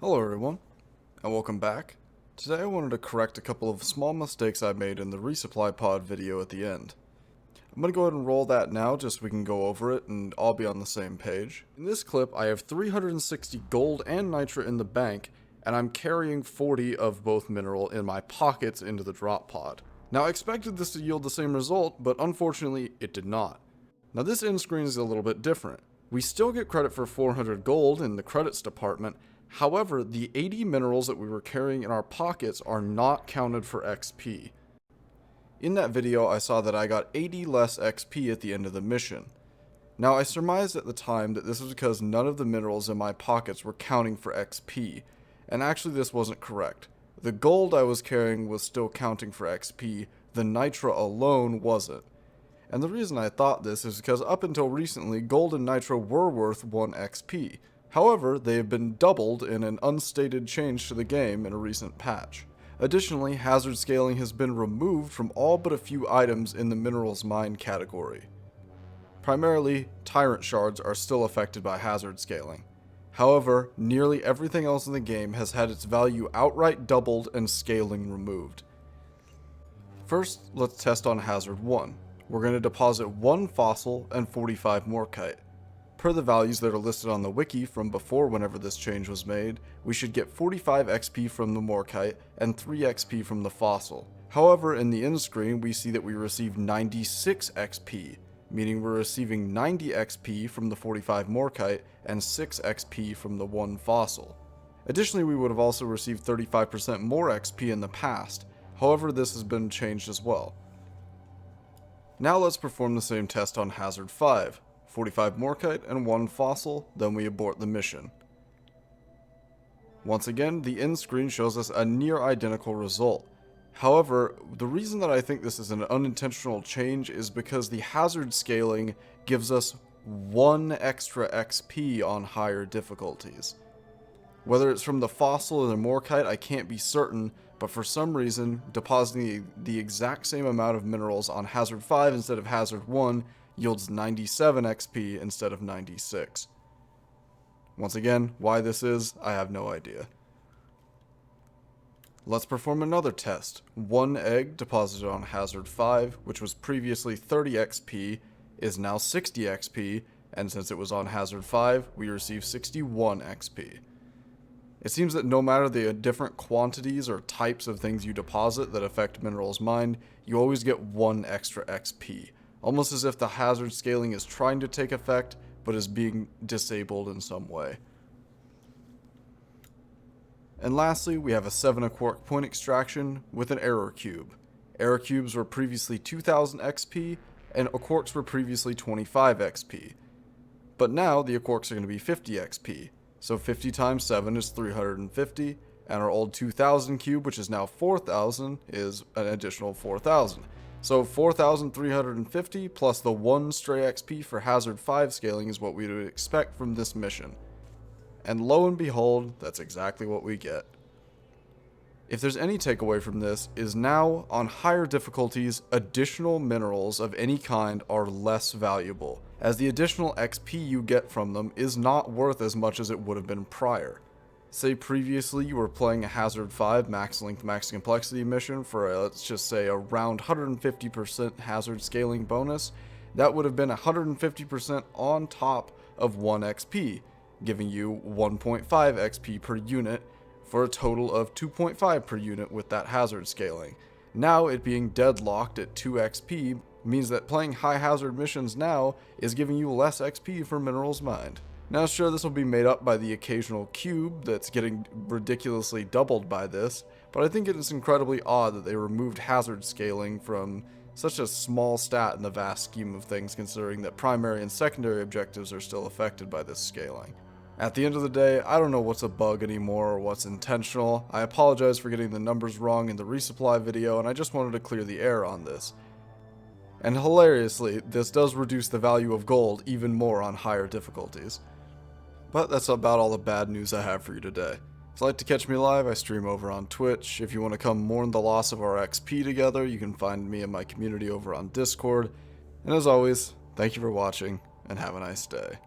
Hello everyone, and welcome back. Today I wanted to correct a couple of small mistakes I made in the resupply pod video at the end. I'm going to go ahead and roll that now just so we can go over it and all be on the same page. In this clip I have 360 gold and nitra in the bank, and I'm carrying 40 of both mineral in my pockets into the drop pod. Now I expected this to yield the same result, but unfortunately it did not. Now this end screen is a little bit different. We still get credit for 400 gold in the credits department. However, the 80 minerals that we were carrying in our pockets are not counted for XP. In that video, I saw that I got 80 less XP at the end of the mission. Now, I surmised at the time that this was because none of the minerals in my pockets were counting for XP, and actually this wasn't correct. The gold I was carrying was still counting for XP, the nitra alone wasn't. And the reason I thought this is because up until recently, gold and nitra were worth 1 XP. However, they have been doubled in an unstated change to the game in a recent patch. Additionally, hazard scaling has been removed from all but a few items in the minerals mined category. Primarily, tyrant shards are still affected by hazard scaling. However, nearly everything else in the game has had its value outright doubled and scaling removed. First, let's test on hazard 1. We're going to deposit 1 fossil and 45 morkite. Per the values that are listed on the wiki from before whenever this change was made, we should get 45 XP from the morkite and 3 XP from the fossil. However, in the end screen we see that we receive 96 XP, meaning we're receiving 90 XP from the 45 morkite and 6 XP from the 1 fossil. Additionally, we would have also received 35% more XP in the past, however this has been changed as well. Now let's perform the same test on hazard 5. 45 morkite and 1 fossil, then we abort the mission. Once again, the end screen shows us a near identical result. However, the reason that I think this is an unintentional change is because the hazard scaling gives us 1 extra XP on higher difficulties. Whether it's from the fossil or the morkite, I can't be certain, but for some reason, depositing the exact same amount of minerals on hazard 5 instead of hazard 1 yields 97 XP instead of 96. Once again, why this is, I have no idea. Let's perform another test. 1 egg deposited on hazard 5, which was previously 30 XP, is now 60 XP, and since it was on hazard 5, we receive 61 XP. It seems that no matter the different quantities or types of things you deposit that affect minerals mined, you always get 1 extra XP. Almost as if the hazard scaling is trying to take effect, but is being disabled in some way. And lastly, we have a 7 quark point extraction with an error cube. Error cubes were previously 2000 XP, and quarks were previously 25 XP. But now, the quarks are going to be 50 XP. So 50 times 7 is 350, and our old 2000 cube, which is now 4000, is an additional 4000. So 4,350 plus the 1 stray XP for hazard 5 scaling is what we would expect from this mission. And lo and behold, that's exactly what we get. If there's any takeaway from this, is now, on higher difficulties, additional minerals of any kind are less valuable, as the additional XP you get from them is not worth as much as it would have been prior. Say previously you were playing a hazard 5 max length max complexity mission for let's just say around 150% hazard scaling bonus, that would have been 150% on top of 1 XP, giving you 1.5 XP per unit for a total of 2.5 per unit with that hazard scaling. Now it being deadlocked at 2 XP means that playing high hazard missions now is giving you less XP for minerals mined. Now sure, this will be made up by the occasional cube that's getting ridiculously doubled by this, but I think it is incredibly odd that they removed hazard scaling from such a small stat in the vast scheme of things, considering that primary and secondary objectives are still affected by this scaling. At the end of the day, I don't know what's a bug anymore or what's intentional. I apologize for getting the numbers wrong in the resupply video, and I just wanted to clear the air on this. And hilariously, this does reduce the value of gold even more on higher difficulties. But that's about all the bad news I have for you today. If you'd like to catch me live, I stream over on Twitch. If you want to come mourn the loss of our XP together, you can find me and my community over on Discord. And as always, thank you for watching, and have a nice day.